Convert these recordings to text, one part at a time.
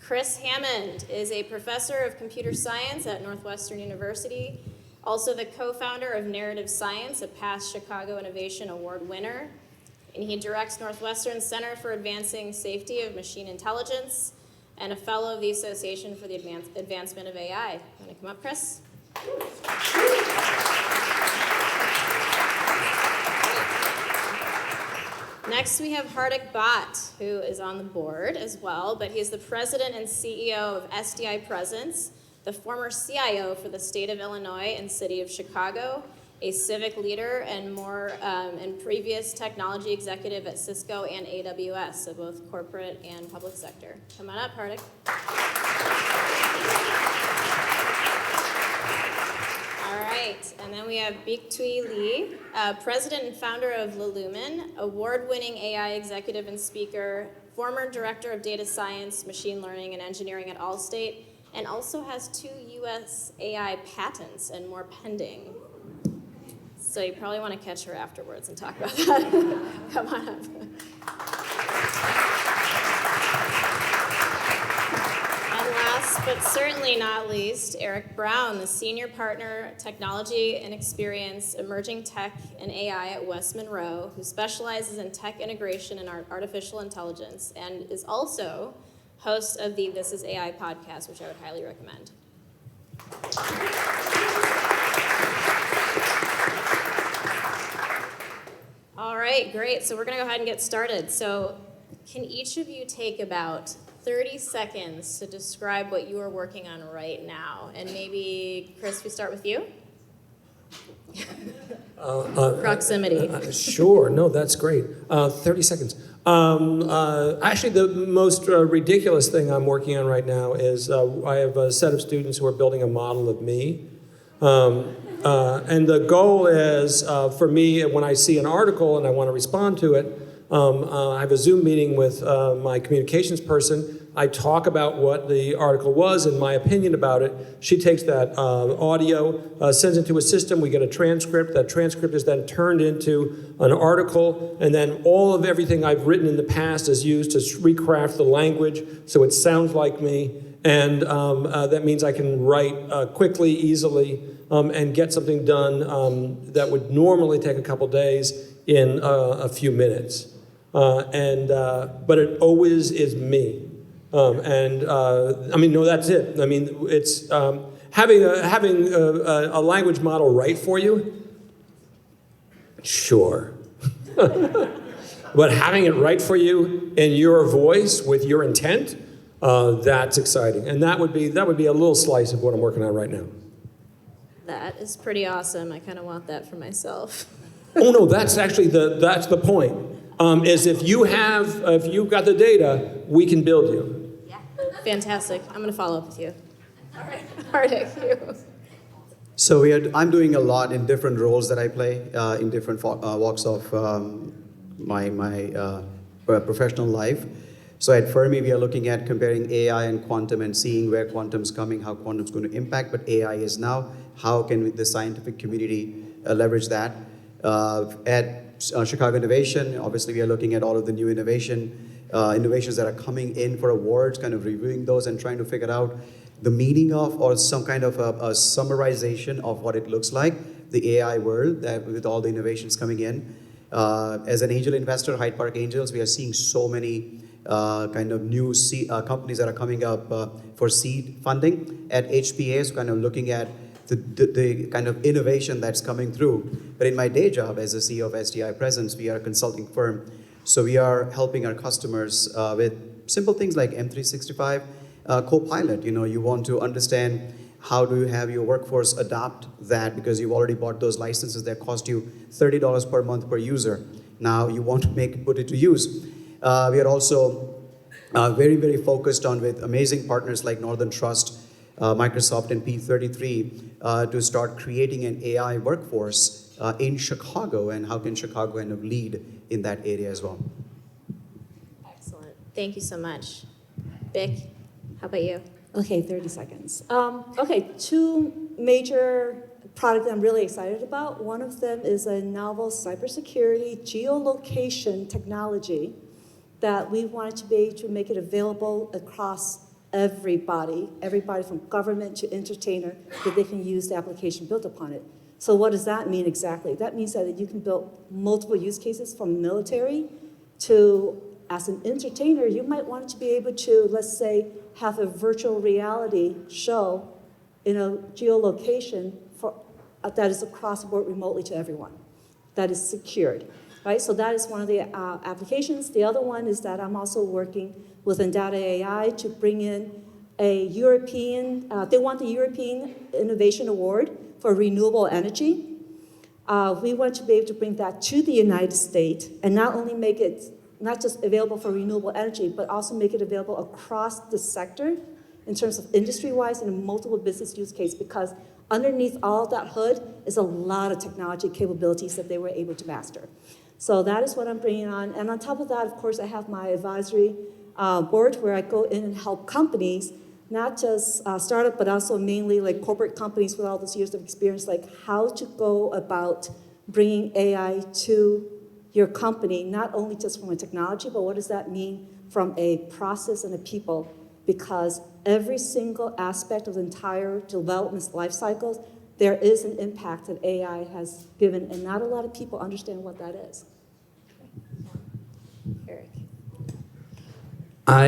Chris Hammond is a professor of computer science at Northwestern University, also the co-founder of Narrative Science, a past Chicago Innovation Award winner, and he directs Northwestern Center for Advancing Safety of Machine Intelligence and a fellow of the Association for the Advancement of AI. You want to come up, Chris? Next, we have Hardik Bhatt, who is on the board as well, but he's the president and CEO of SDI Presence, the former CIO for the state of Illinois and city of Chicago, a civic leader and previous technology executive at Cisco and AWS, so both corporate and public sector. Come on up, Hardik. All right, and then we have Bik-Tui Lee, president and founder of Lulumen, award-winning AI executive and speaker, former director of data science, machine learning, and engineering at Allstate, and also has 2 US AI patents and more pending. So you probably want to catch her afterwards and talk about that. Come on up. And last but certainly not least, Eric Brown, the Senior Partner, Technology and Experience, Emerging Tech and AI at West Monroe, who specializes in tech integration and artificial intelligence, and is also host of the This Is AI podcast, which I would highly recommend. All right, great. So we're going to go ahead and get started. So can each of you take about 30 seconds to describe what you are working on right now? And maybe, Chris, we start with you? Proximity. Sure. No, that's great. 30 seconds. Actually, the most ridiculous thing I'm working on right now is I have a set of students who are building a model of me. And the goal is, for me, when I see an article and I want to respond to it, I have a Zoom meeting with my communications person. I talk about what the article was and my opinion about it. She takes that audio, sends it to a system. We get a transcript. That transcript is then turned into an article. And then all of everything I've written in the past is used to recraft the language so it sounds like me. And that means I can write quickly, easily, and get something done that would normally take a couple days in a few minutes. But it always is me. No, that's it. I mean, it's having a language model write for you. Sure. But having it write for you in your voice with your intent, that's exciting. And that would be a little slice of what I'm working on right now. That is pretty awesome. I kind of want that for myself. Oh no, that's actually that's the point. Is if you've got the data, we can build you. Yeah. Fantastic. I'm going to follow up with you. All right. Hardik, you. So I'm doing a lot in different roles that I play in different walks of my professional life. So at Fermi, we are looking at comparing AI and quantum and seeing where quantum's coming, how quantum's going to impact, but AI is now. How can the scientific community leverage that? At Chicago Innovation, obviously we are looking at all of the new innovations that are coming in for awards, kind of reviewing those and trying to figure out the meaning of or some kind of a summarization of what it looks like, the AI world that with all the innovations coming in. As an angel investor, Hyde Park Angels, we are seeing so many kind of new companies that are coming up for seed funding at HPA, so kind of looking at the kind of innovation that's coming through. But in my day job as the CEO of SDI Presence, we are a consulting firm. So we are helping our customers with simple things like M365 Copilot. You want to understand how do you have your workforce adopt that because you've already bought those licenses that cost you $30 per month per user. Now you want to put it to use. We are also very, very focused on with amazing partners like Northern Trust, Microsoft and P33 to start creating an AI workforce in Chicago, and how can Chicago kind of lead in that area as well. Excellent. Thank you so much. Vic, how about you? Okay, 30 seconds. Okay, 2 major products I'm really excited about. One of them is a novel cybersecurity geolocation technology that we wanted to be able to make it available across everybody from government to entertainer, that they can use the application built upon it. So what does that mean exactly? That means that you can build multiple use cases from military to, as an entertainer, you might want to be able to, let's say, have a virtual reality show in a geolocation that is across the board remotely to everyone, that is secured, right? So that is one of the applications. The other one is that I'm also working with Endata AI to bring in a European, they want the European Innovation Award for renewable energy. We want to be able to bring that to the United States and not only make it not just available for renewable energy, but also make it available across the sector in terms of industry-wise and multiple business use case, because underneath all that hood is a lot of technology capabilities that they were able to master. So that is what I'm bringing on. And on top of that, of course, I have my advisory board where I go in and help companies, not just startup, but also mainly like corporate companies with all those years of experience, like how to go about bringing AI to your company, not only just from a technology, but what does that mean from a process and a people? Because every single aspect of the entire development life cycles, there is an impact that AI has given, and not a lot of people understand what that is. Eric. I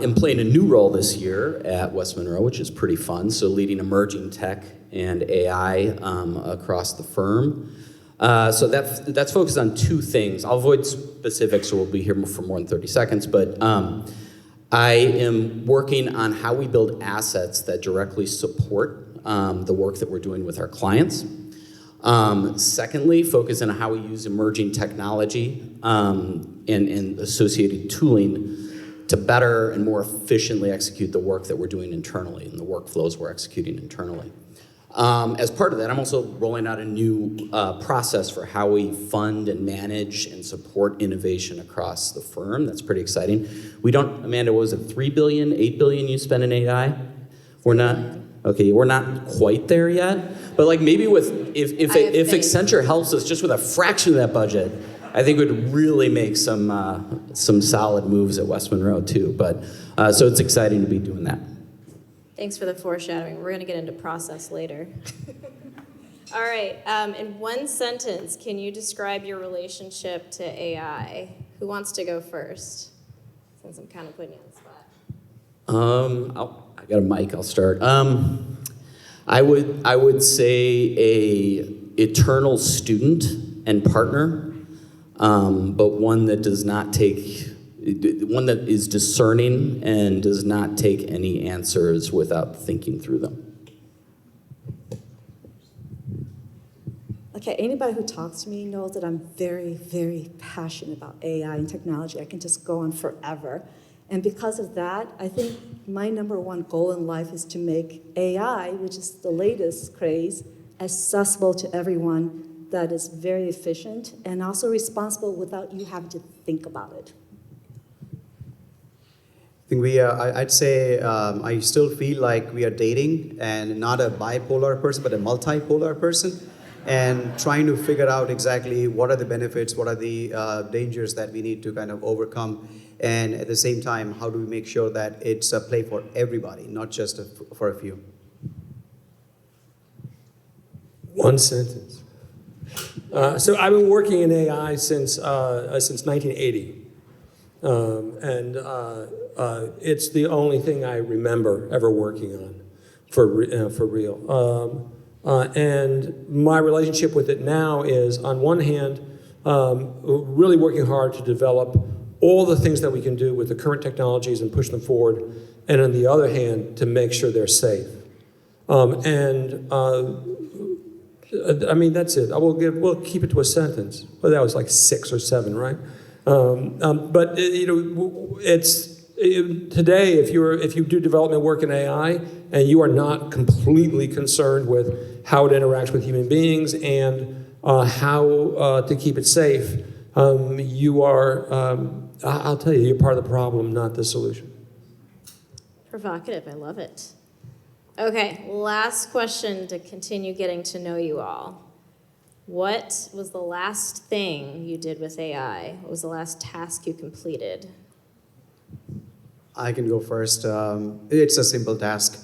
am playing a new role this year at West Monroe, which is pretty fun, so leading emerging tech and AI across the firm. So that's focused on two things. I'll avoid specifics, or we'll be here for more than 30 seconds, but I am working on how we build assets that directly support the work that we're doing with our clients. Secondly, focus on how we use emerging technology and associated tooling to better and more efficiently execute the work that we're doing internally and the workflows we're executing internally. As part of that, I'm also rolling out a new process for how we fund and manage and support innovation across the firm. That's pretty exciting. We don't, Amanda, what was it, 3 billion, 8 billion you spend in AI? We're not, okay, we're not quite there yet. But like maybe with, if Accenture helps us just with a fraction of that budget, I think it would really make some solid moves at West Monroe too. But so it's exciting to be doing that. Thanks for the foreshadowing. We're going to get into process later. All right. In one sentence, can you describe your relationship to AI? Who wants to go first? Since I'm kind of putting you on the spot. I got a mic. I'll start. I would say a eternal student and partner, but one that does not take. One that is discerning and does not take any answers without thinking through them. Okay, anybody who talks to me knows that I'm very, very passionate about AI and technology. I can just go on forever. And because of that, I think my number one goal in life is to make AI, which is the latest craze, accessible to everyone, that is very efficient and also responsible without you having to think about it. I think I'd say I still feel like we are dating, and not a bipolar person, but a multipolar person, and trying to figure out exactly what are the benefits, what are the dangers that we need to kind of overcome, and at the same time, how do we make sure that it's a play for everybody, not just for a few. One sentence. So I've been working in AI since 1980. It's the only thing I remember ever working on for real. And my relationship with it now is, on one hand, really working hard to develop all the things that we can do with the current technologies and push them forward, and on the other hand, to make sure they're safe. I mean, that's it. We'll keep it to a sentence. Well, that was like 6 or 7, right? But it's today. If you do development work in AI and you are not completely concerned with how it interacts with human beings and how to keep it safe, you are. I'll tell you, you're part of the problem, not the solution. Provocative. I love it. Okay, last question to continue getting to know you all. What was the last thing you did with AI? What was the last task you completed? I can go first. It's a simple task.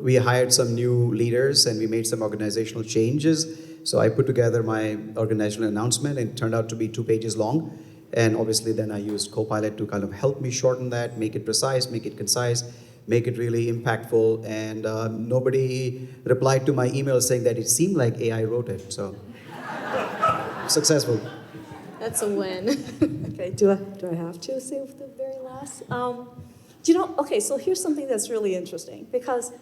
We hired some new leaders and we made some organizational changes. So I put together my organizational announcement and it turned out to be 2 pages long. And obviously then I used Copilot to kind of help me shorten that, make it precise, make it concise, make it really impactful. And nobody replied to my email saying that it seemed like AI wrote it. So successful. That's a win. Okay, do I have to say the very last? Okay, so here's something that's really interesting because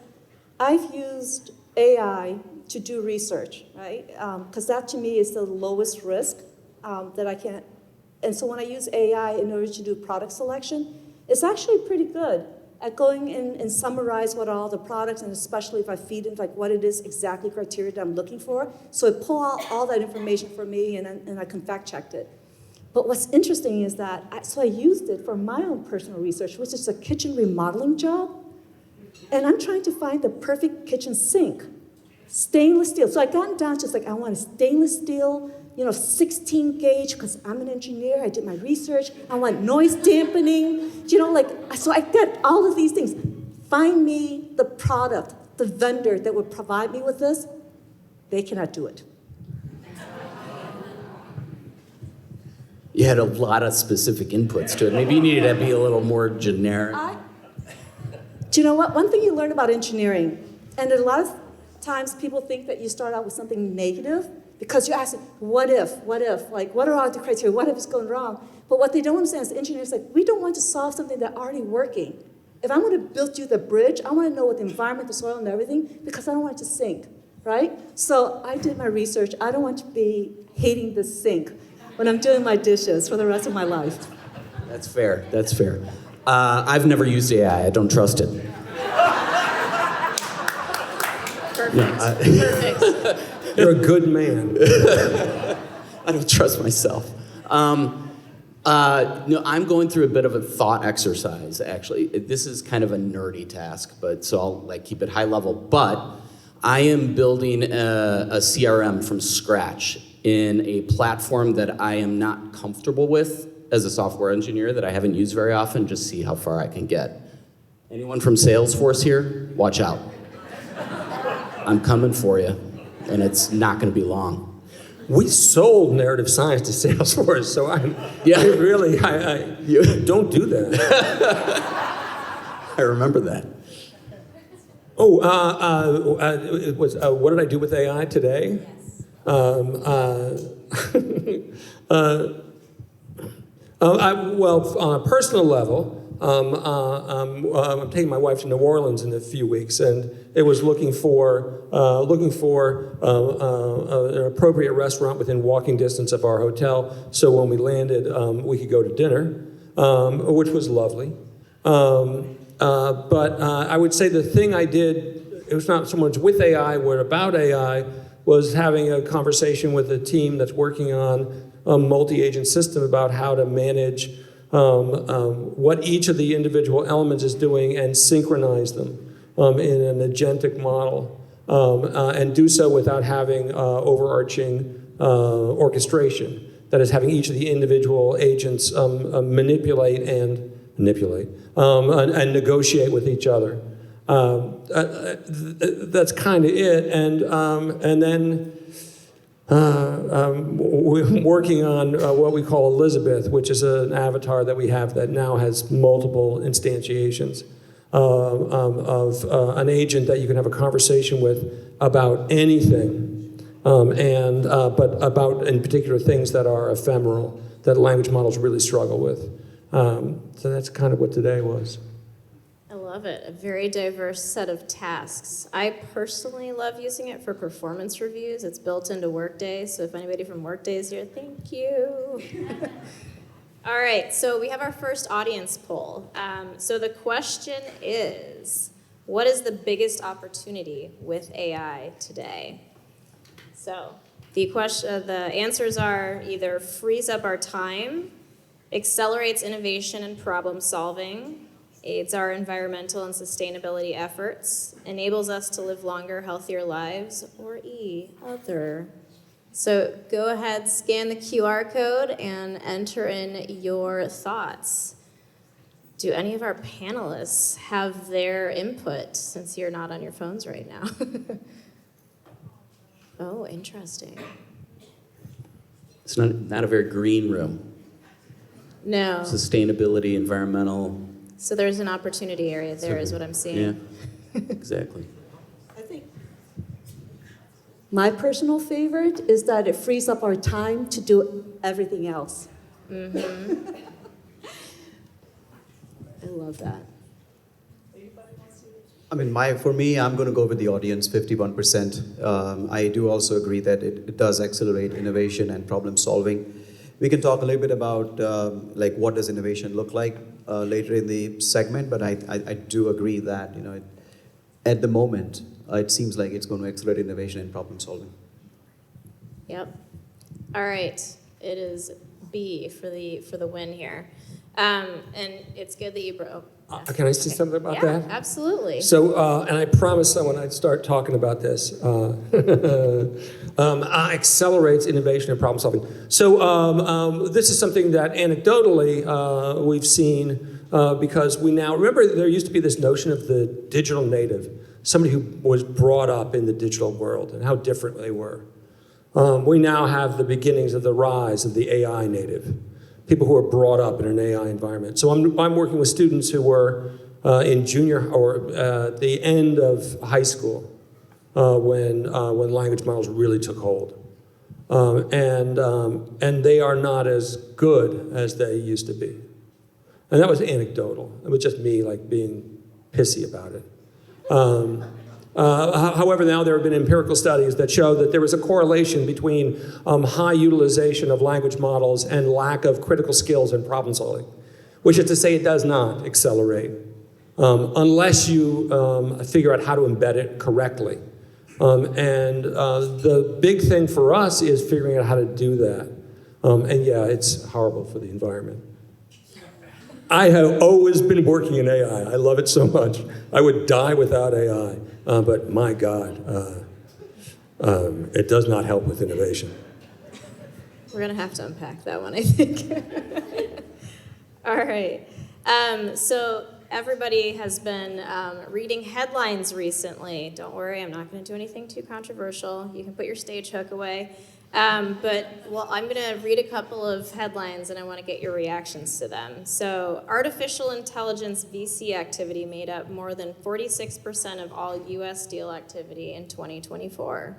I've used AI to do research, right? Because that to me is the lowest risk that I can. And so when I use AI in order to do product selection, it's actually pretty good at going in and summarize what are all the products, and especially if I feed it like what it is exactly criteria that I'm looking for. So it pull out all that information for me, and I can fact check it. But what's interesting is that I used it for my own personal research, which is a kitchen remodeling job, and I'm trying to find the perfect kitchen sink, stainless steel. So I got down to I want a stainless steel, 16 gauge, because I'm an engineer, I did my research. I want noise dampening, so I got all of these things. Find me the product, the vendor that would provide me with this. They cannot do it. You had a lot of specific inputs to it. Maybe you needed to be a little more generic. Do you know what? One thing you learn about engineering, and a lot of times people think that you start out with something negative because you're asking, what if? Like, what are all the criteria? What if it's going wrong? But what they don't understand is engineers we don't want to solve something that's already working. If I'm going to build you the bridge, I want to know what the environment, the soil, and everything, because I don't want it to sink, right? So I did my research. I don't want to be hating the sink when I'm doing my dishes for the rest of my life. That's fair. I've never used AI. I don't trust it. Perfect. You're a good man. I don't trust myself. No, I'm going through a bit of a thought exercise, actually. This is kind of a nerdy task, so I'll keep it high level. But I am building a CRM from scratch in a platform that I am not comfortable with as a software engineer, that I haven't used very often, just see how far I can get. Anyone from Salesforce here? Watch out. I'm coming for you, and it's not going to be long. We sold narrative science to Salesforce, so I don't do that. I remember that. It was what did I do with AI today? On a personal level, I'm taking my wife to New Orleans in a few weeks, and it was looking for an appropriate restaurant within walking distance of our hotel. So when we landed, we could go to dinner, which was lovely. But I would say the thing I did, it was not so much with AI, but about AI, was having a conversation with a team that's working on a multi-agent system about how to manage what each of the individual elements is doing and synchronize them in an agentic model, and do so without having overarching orchestration. That is, having each of the individual agents manipulate and negotiate with each other. That's kind of it, and then we're working on what we call Elizabeth, which is an avatar that we have that now has multiple instantiations of an agent that you can have a conversation with about anything, but about in particular things that are ephemeral that language models really struggle with. So that's kind of what today was. I love it. A very diverse set of tasks. I personally love using it for performance reviews. It's built into Workday, so if anybody from Workday is here, thank you. All right, so we have our first audience poll. So the question is, what is the biggest opportunity with AI today? So the answers are either frees up our time, accelerates innovation and problem solving, aids our environmental and sustainability efforts, enables us to live longer, healthier lives, or E, other. So go ahead, scan the QR code, and enter in your thoughts. Do any of our panelists have their input since you're not on your phones right now? Oh, interesting. It's not a very green room. No. Sustainability, environmental. So there's an opportunity area there, is what I'm seeing. Yeah, exactly. I think my personal favorite is that it frees up our time to do everything else. I love that. I mean, for me, I'm going to go with the audience, 51%. I do also agree that it does accelerate innovation and problem solving. We can talk a little bit about like what does innovation look like later in the segment, but I do agree that at the moment it seems like it's going to accelerate innovation and problem solving. Yep. All right. It is B for the win here. And it's good that you broke. Can I say something about Yeah, that? absolutely. So, and I promised someone I'd start talking about this. Accelerates innovation and problem solving. So this is something that anecdotally we've seen because we now, remember there used to be this notion of the digital native, somebody who was brought up in the digital world and how different they were. We now have the beginnings of the rise of the AI native, people who are brought up in an AI environment. So I'm working with students who were in junior or at the end of high school when language models really took hold. And they are not as good as they used to be. And that was anecdotal. It was just me like being pissy about it. However, now there have been empirical studies that show that there is a correlation between high utilization of language models and lack of critical skills in problem solving, which is to say it does not accelerate unless you figure out how to embed it correctly. And the big thing for us is figuring out how to do that. And yeah, it's horrible for the environment. I have always been working in AI. I love it so much. I would die without AI. But my God, it does not help with innovation. We're going to have to unpack that one, I think. All right. So everybody has been reading headlines recently. Don't worry, I'm not going to do anything too controversial. You can put your stage hook away. I'm going to read a couple of headlines, and I want to get your reactions to them. So, artificial intelligence VC activity made up more than 46% of all U.S. deal activity in 2024.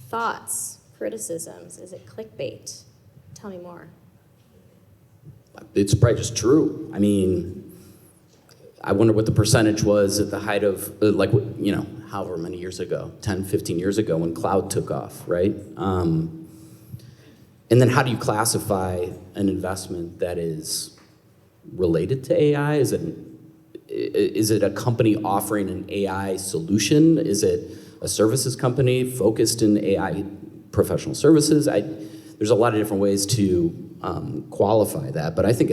Thoughts, criticisms, is it clickbait? Tell me more. It's probably just true. I mean, I wonder what the percentage was at the height of, however many years ago, 10, 15 years ago when cloud took off, right? And then how do you classify an investment that is related to AI? Is it a company offering an AI solution? Is it a services company focused in AI professional services? There's a lot of different ways to qualify that, but I think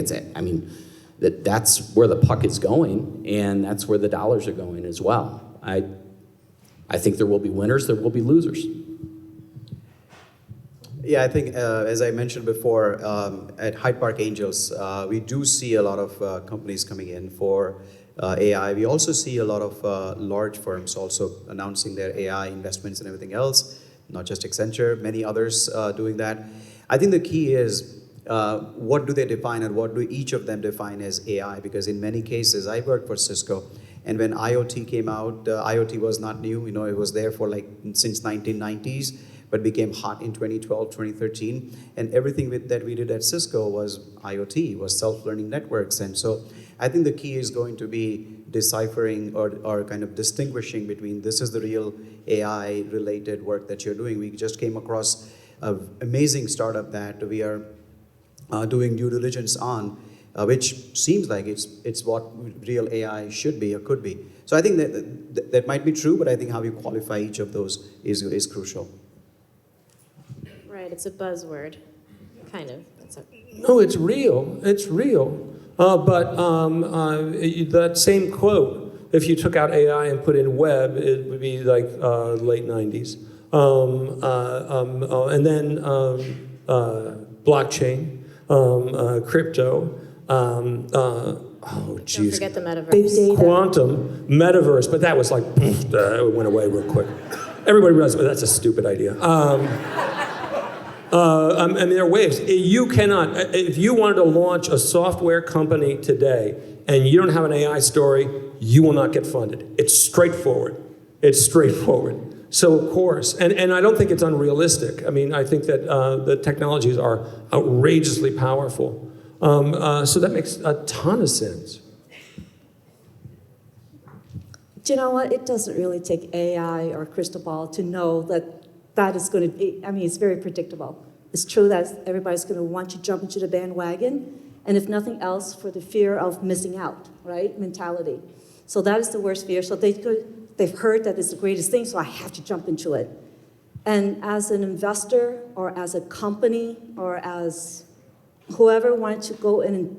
that's where the puck is going, and that's where the dollars are going as well. I think there will be winners, there will be losers. Yeah, I think as I mentioned before, at Hyde Park Angels, we do see a lot of companies coming in for AI. We also see a lot of large firms also announcing their AI investments and everything else, not just Accenture, many others doing that. I think the key is what do they define and what do each of them define as AI? Because in many cases, I worked for Cisco, and when IoT came out, IoT was not new. It was there for since 1990s, but became hot in 2012, 2013. And everything that we did at Cisco was IoT, was self-learning networks. And so I think the key is going to be deciphering or kind of distinguishing between this is the real AI-related work that you're doing. We just came across an amazing startup that we are doing due diligence on, which seems like it's what real AI should be or could be. So I think that might be true, but I think how you qualify each of those is crucial. Right, it's a buzzword, kind of. No, it's real. It's real. But that same quote, if you took out AI and put in web, it would be like late 90s. And then blockchain, crypto, oh, Don't geez. forget the Big metaverse. data. Quantum, metaverse, but that was like, it went away real quick. Everybody realized, well, that's a stupid idea. I mean, there are ways. You cannot, if you wanted to launch a software company today and you don't have an AI story, you will not get funded. It's straightforward. It's straightforward. So, of course, and I don't think it's unrealistic. I mean, I think that the technologies are outrageously powerful. So that makes a ton of sense. Do you know what? It doesn't really take AI or a crystal ball to know that that is going to be, I mean, it's very predictable. It's true that everybody's going to want to jump into the bandwagon, and if nothing else, for the fear of missing out, right? Mentality. So that is the worst fear. So they've heard that it's the greatest thing, so I have to jump into it. And as an investor or as a company or as whoever wanted to go in and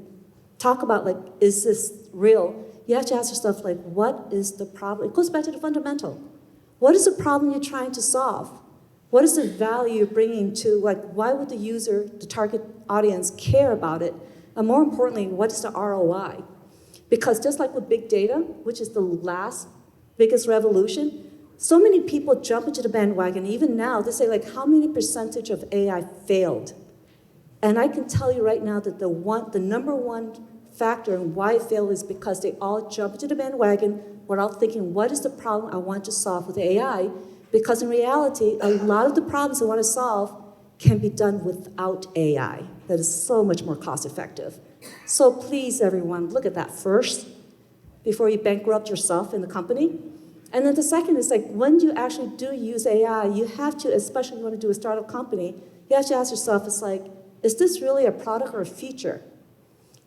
talk about, like, is this real? You have to ask yourself, like, what is the problem? It goes back to the fundamental. What is the problem you're trying to solve? What is the value you're bringing to, like, why would the user, the target audience, care about it? And more importantly, what is the ROI? Because just like with big data, which is the last biggest revolution, so many people jump into the bandwagon. Even now, they say, like, how many percentage of AI failed? And I can tell you right now that the number one factor in why it failed is because they all jump into the bandwagon without thinking, what is the problem I want to solve with AI? Because in reality, a lot of the problems I want to solve can be done without AI. That is so much more cost effective. So please, everyone, look at that first before you bankrupt yourself in the company. And then the second is, like, when you actually do use AI, you have to, especially if you want to do a startup company, you have to ask yourself, it's like, is this really a product or a feature?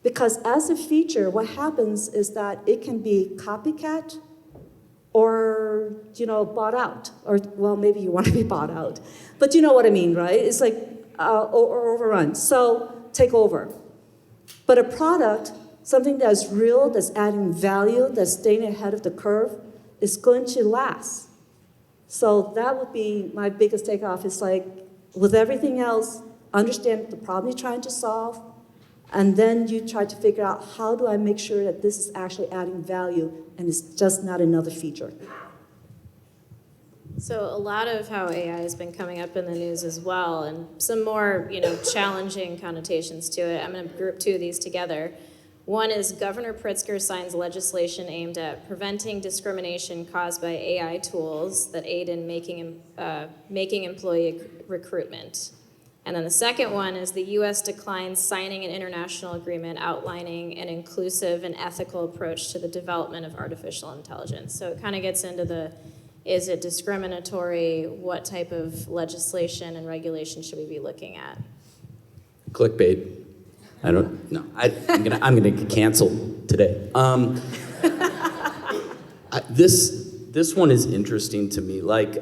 Because as a feature, what happens is that it can be copycat or, bought out. Or, well, maybe you want to be bought out. But you know what I mean, right? It's like, or overrun. So take over. But a product, something that's real, that's adding value, that's staying ahead of the curve, is going to last. So that would be my biggest takeoff. Is like, with everything else, understand the problem you're trying to solve, and then you try to figure out, how do I make sure that this is actually adding value and it's just not another feature? So a lot of how AI has been coming up in the news as well, and some more, challenging connotations to it. I'm going to group two of these together. One is Governor Pritzker signs legislation aimed at preventing discrimination caused by AI tools that aid in making employee recruitment. And then the second one is the U.S. declines signing an international agreement outlining an inclusive and ethical approach to the development of artificial intelligence. So it kind of gets into is it discriminatory? What type of legislation and regulation should we be looking at? Clickbait. I don't know. I'm gonna get canceled today. This one is interesting to me. Like,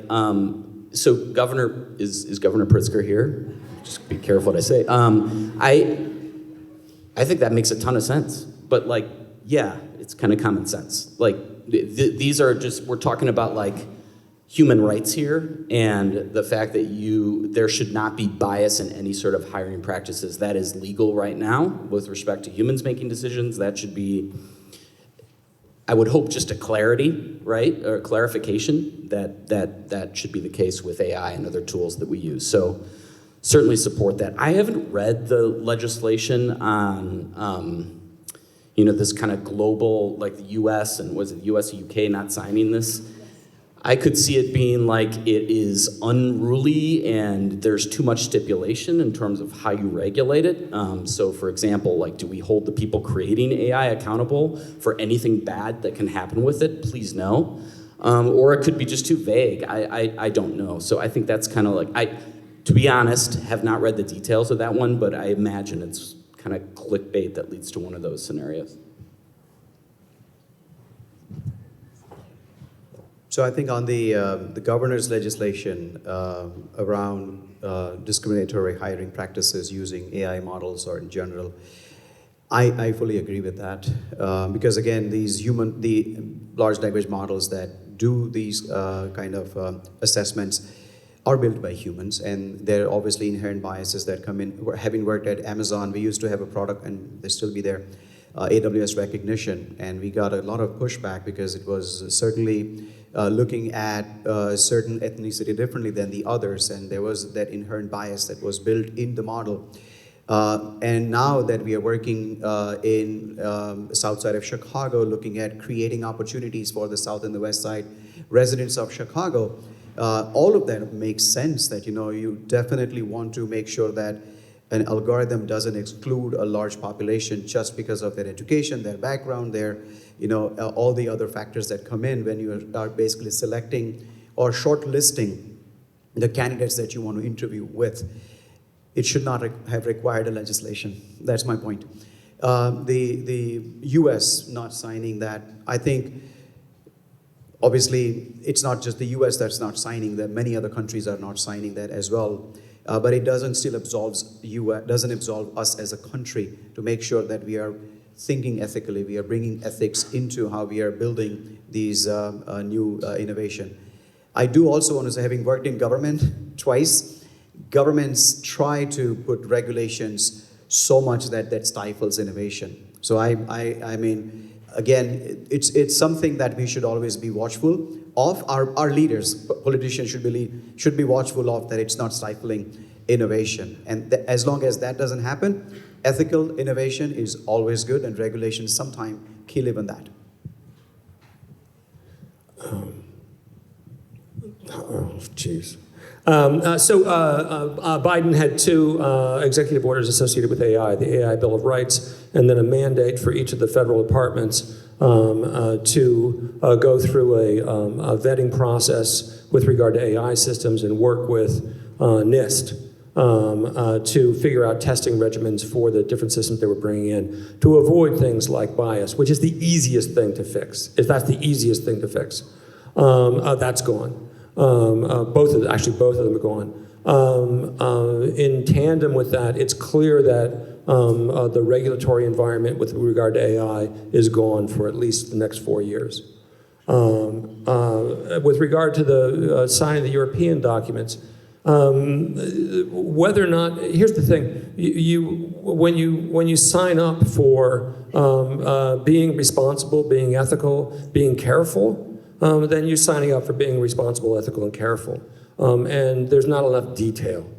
so Governor is Governor Pritzker here? Just be careful what I say. I think that makes a ton of sense. But, like, yeah, it's kind of common sense. Like, these are just, we're talking about, like, human rights here, and the fact that there should not be bias in any sort of hiring practices. That is legal right now with respect to humans making decisions. That should be, I would hope, just a clarity, right, or clarification that should be the case with AI and other tools that we use. So certainly support that. I haven't read the legislation on, this kind of global, like the U.S. and was it U.S. and U.K. not signing this? I could see it being like it is unruly and there's too much stipulation in terms of how you regulate it. So for example, like, do we hold the people creating AI accountable for anything bad that can happen with it? Please no. Or it could be just too vague. I don't know. So I think that's kind of like, to be honest, have not read the details of that one, but I imagine it's kind of clickbait that leads to one of those scenarios. So I think on the governor's legislation around discriminatory hiring practices using AI models or in general, I fully agree with that because again, the large language models that do these kind of assessments are built by humans, and there are obviously inherent biases that come in. Having worked at Amazon, we used to have a product, and they still be there, AWS recognition, and we got a lot of pushback because it was certainly looking at certain ethnicity differently than the others, and there was that inherent bias that was built in the model. And now that we are working in south side of Chicago, looking at creating opportunities for the south and the west side residents of Chicago, all of that makes sense. That you definitely want to make sure that an algorithm doesn't exclude a large population just because of their education, their background, their all the other factors that come in when you are basically selecting or shortlisting the candidates that you want to interview with. It should not have required a legislation. That's my point. The U.S. not signing that, I think, obviously, it's not just the U.S. that's not signing that. Many other countries are not signing that as well. But it doesn't absolve us as a country to make sure that we are thinking ethically. We are bringing ethics into how we are building these new innovation. I do also want to say, having worked in government twice, governments try to put regulations so much that stifles innovation. So I mean, again, it's something that we should always be watchful of. Our leaders, politicians should be watchful of, that it's not stifling innovation. And as long as that doesn't happen, ethical innovation is always good, and regulations sometimes kill even that. Oh, jeez. Biden had two executive orders associated with AI, the AI Bill of Rights, and then a mandate for each of the federal departments to go through a vetting process with regard to AI systems and work with NIST to figure out testing regimens for the different systems they were bringing in to avoid things like bias, which is the easiest thing to fix. That's the easiest thing to fix. That's gone. Both of them are gone. In tandem with that, it's clear that the regulatory environment with regard to AI is gone for at least the next 4 years. With regard to the signing of the European documents, whether or not, here's the thing, when you sign up for being responsible, being ethical, being careful, then you're signing up for being responsible, ethical, and careful. And there's not enough detail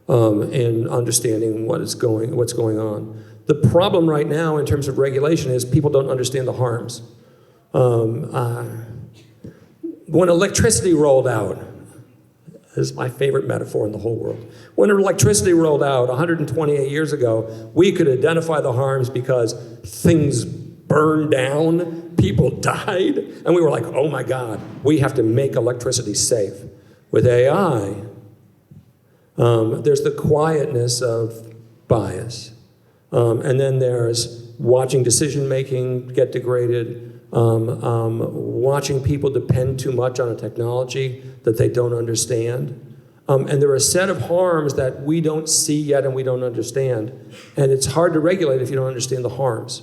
in understanding what's going on. The problem right now in terms of regulation is people don't understand the harms. When electricity rolled out, this is my favorite metaphor in the whole world. When electricity rolled out 128 years ago, we could identify the harms because things burned down, people died, and we were like, oh my God, we have to make electricity safe. With AI, there's the quietness of bias. And then there's watching decision-making get degraded, watching people depend too much on a technology that they don't understand. And there are a set of harms that we don't see yet and we don't understand. And it's hard to regulate if you don't understand the harms.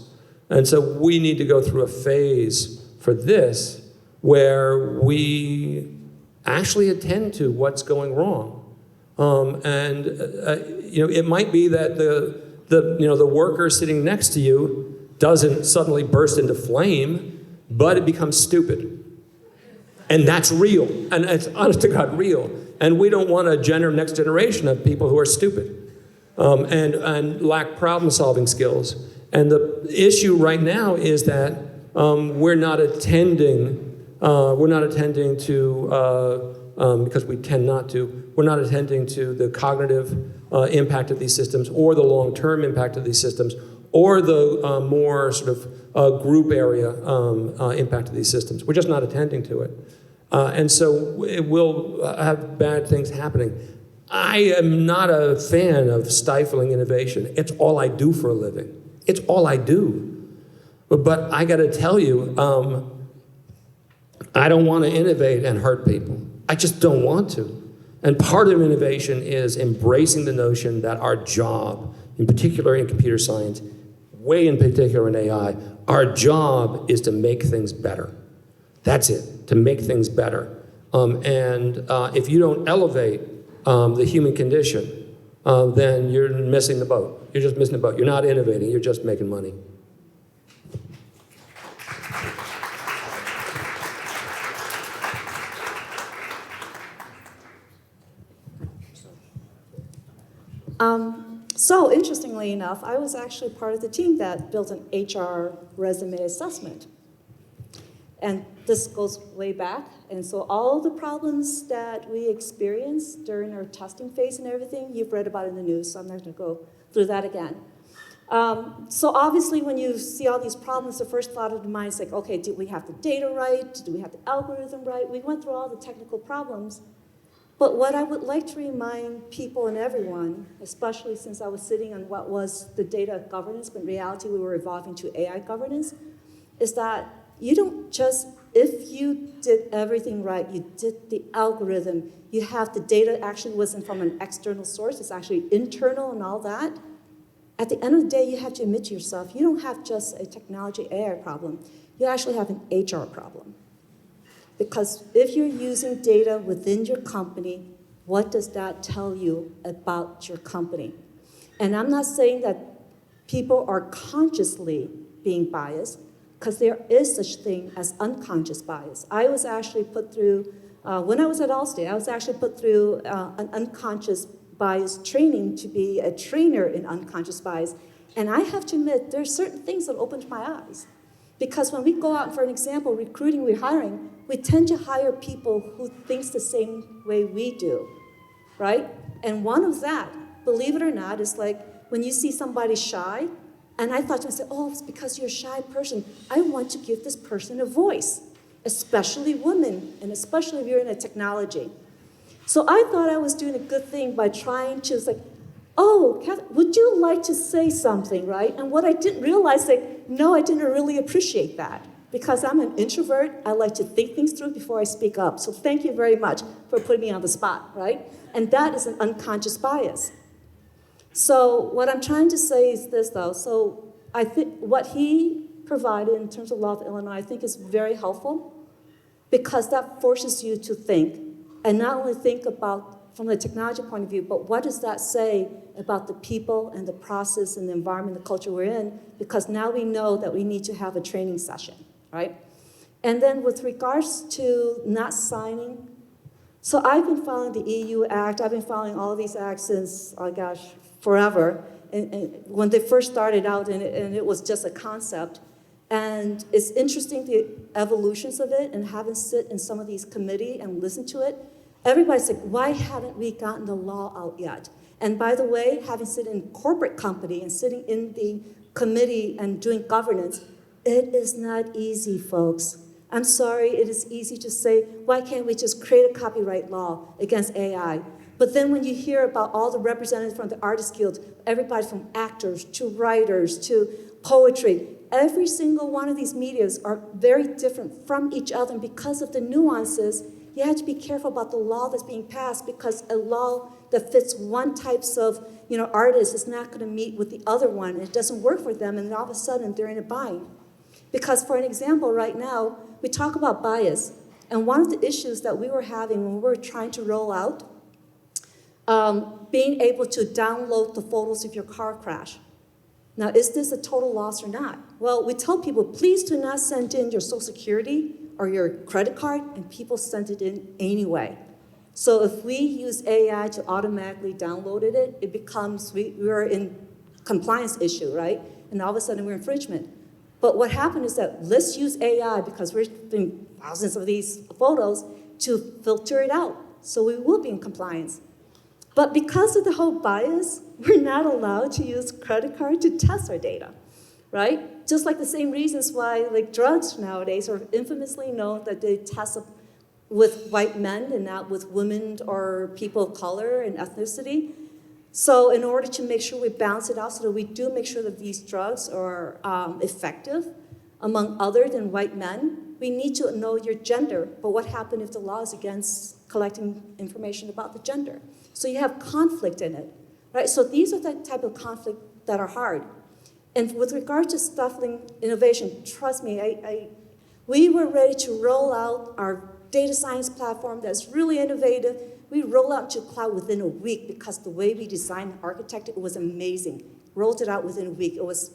And so we need to go through a phase for this where we actually attend to what's going wrong. It might be that the worker sitting next to you doesn't suddenly burst into flame, but it becomes stupid. And that's real, and it's honest to God real. And we don't want a next generation of people who are stupid and lack problem-solving skills. And the issue right now is that we're not attending to, because we tend not to, we're not attending to the cognitive impact of these systems or the long-term impact of these systems or the more sort of group area impact of these systems. We're just not attending to it. And so it will have bad things happening. I am not a fan of stifling innovation. It's all I do for a living. It's all I do. But I got to tell you, I don't want to innovate and hurt people. I just don't want to. And part of innovation is embracing the notion that our job, in particular in computer science, way in particular in AI, our job is to make things better. That's it, to make things better. If you don't elevate the human condition, then you're missing the boat. You're just missing the boat. You're not innovating, you're just making money. So interestingly enough, I was actually part of the team that built an HR resume assessment. And this goes way back. And so all the problems that we experienced during our testing phase and everything, you've read about in the news, so I'm not going to go through that again. So obviously when you see all these problems, the first thought of the mind is like, okay, did we have the data right? Do we have the algorithm right? We went through all the technical problems. But what I would like to remind people and everyone, especially since I was sitting on what was the data governance, but in reality we were evolving to AI governance, is that you don't just, if you did everything right, you did the algorithm, you have the data actually wasn't from an external source, it's actually internal and all that. At the end of the day, you have to admit to yourself, you don't have just a technology AI problem, you actually have an HR problem. Because if you're using data within your company, what does that tell you about your company? And I'm not saying that people are consciously being biased, because there is such thing as unconscious bias. I was actually put through, when I was at Allstate, I was actually put through an unconscious bias training to be a trainer in unconscious bias. And I have to admit, there are certain things that opened my eyes. Because when we go out, for an example, recruiting, we're hiring, we tend to hire people who think the same way we do, right? And one of that, believe it or not, is like when you see somebody shy, and I thought to myself, oh, it's because you're a shy person. I want to give this person a voice, especially women, and especially if you're in a technology. So I thought I was doing a good thing by trying to, like, oh, Kath, would you like to say something, right? And what I didn't realize, like, no, I didn't really appreciate that. Because I'm an introvert, I like to think things through before I speak up. So thank you very much for putting me on the spot, right? And that is an unconscious bias. So what I'm trying to say is this, though. So I think what he provided in terms of law of Illinois, I think is very helpful because that forces you to think, and not only think about from the technology point of view, but what does that say about the people and the process and the environment, the culture we're in, because now we know that we need to have a training session, right? And then with regards to not signing, so I've been following the EU Act, I've been following all of these acts since, oh gosh, forever. And when they first started out, and it was just a concept. And it's interesting the evolutions of it, and having sit in some of these committees and listen to it. Everybody's like, why haven't we gotten the law out yet? And by the way, having sit in corporate company and sitting in the committee and doing governance, it is not easy, folks. I'm sorry, it is easy to say, why can't we just create a copyright law against AI? But then when you hear about all the representatives from the Artists Guild, everybody from actors to writers to poetry, every single one of these medias are very different from each other. And because of the nuances, you have to be careful about the law that's being passed, because a law that fits one types of artist is not going to meet with the other one. It doesn't work for them, and all of a sudden they're in a bind. Because for an example, right now, we talk about bias. And one of the issues that we were having when we were trying to roll out, being able to download the photos of your car crash. Now, is this a total loss or not? Well, we tell people, please do not send in your Social Security or your credit card, and people sent it in anyway. So if we use AI to automatically download it, it becomes, we're in compliance issue, right? And all of a sudden we're infringement. But what happened is that let's use AI, because we're doing thousands of these photos, to filter it out. So we will be in compliance. But because of the whole bias, we're not allowed to use credit card to test our data, right? Just like the same reasons why drugs nowadays are infamously known that they test with white men and not with women or people of color and ethnicity. So in order to make sure we balance it out so that we do make sure that these drugs are effective among other than white men, we need to know your gender. But what happens if the law is against collecting information about the gender? So you have conflict in it, right? So these are the type of conflict that are hard. And with regard to stifling innovation, trust me, we were ready to roll out our data science platform that's really innovative. We rolled out to cloud within a week because the way we designed and architected it was amazing. Rolled it out within a week. It was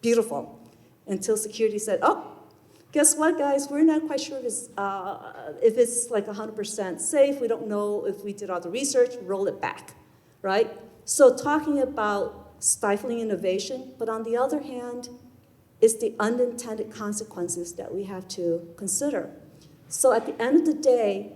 beautiful. Until security said, oh, guess what, guys? We're not quite sure if it's like 100% safe. We don't know if we did all the research. Roll it back, right? So talking about stifling innovation, but on the other hand, it's the unintended consequences that we have to consider. So at the end of the day,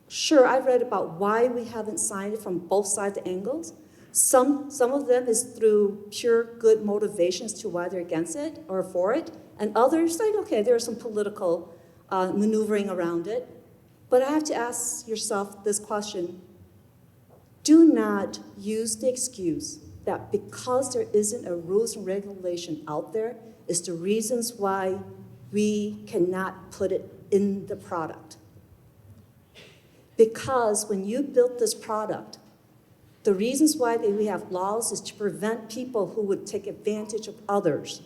sure, I've read about why we haven't signed it from both sides of the angles. Some of them is through pure good motivations to why they're against it or for it, and others like, okay, there's some political maneuvering around it. But I have to ask yourself this question. Do not use the excuse that because there isn't a rules and regulation out there is the reasons why we cannot put it in the product. Because when you built this product, the reasons why we have laws is to prevent people who would take advantage of others.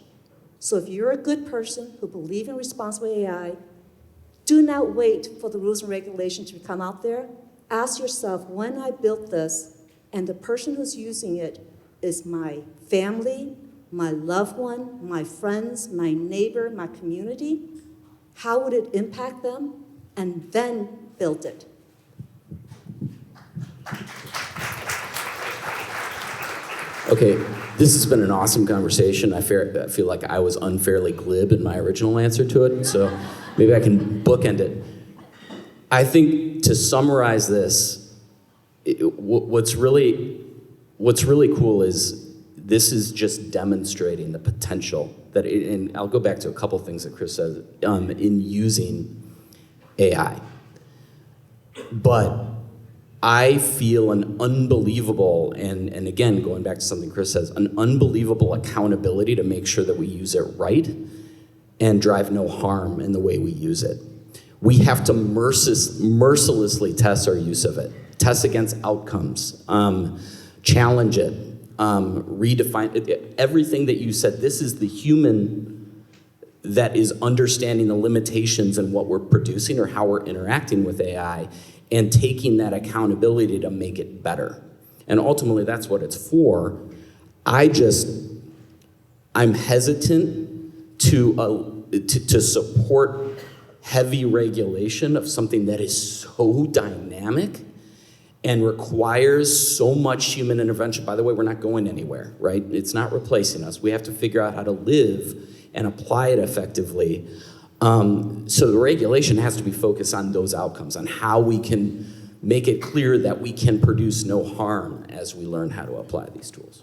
So if you're a good person who believes in responsible AI, do not wait for the rules and regulations to come out there. Ask yourself, when I built this, and the person who's using it is my family, my loved one, my friends, my neighbor, my community, how would it impact them? And then build it. Okay, this has been an awesome conversation. I feel like I was unfairly glib in my original answer to it, so maybe I can bookend it. I think to summarize this, what's really cool is this is just demonstrating the potential that, and I'll go back to a couple things that Chris said, in using AI. But I feel an unbelievable, and again, going back to something Chris says, an unbelievable accountability to make sure that we use it right and drive no harm in the way we use it. We have to mercilessly test our use of it, test against outcomes, challenge it, redefine it. Everything that you said, this is the human that is understanding the limitations in what we're producing or how we're interacting with AI, and taking that accountability to make it better. And ultimately, that's what it's for. I'm hesitant to support heavy regulation of something that is so dynamic and requires so much human intervention. By the way, we're not going anywhere, right? It's not replacing us. We have to figure out how to live and apply it effectively. So the regulation has to be focused on those outcomes, on how we can make it clear that we can produce no harm as we learn how to apply these tools.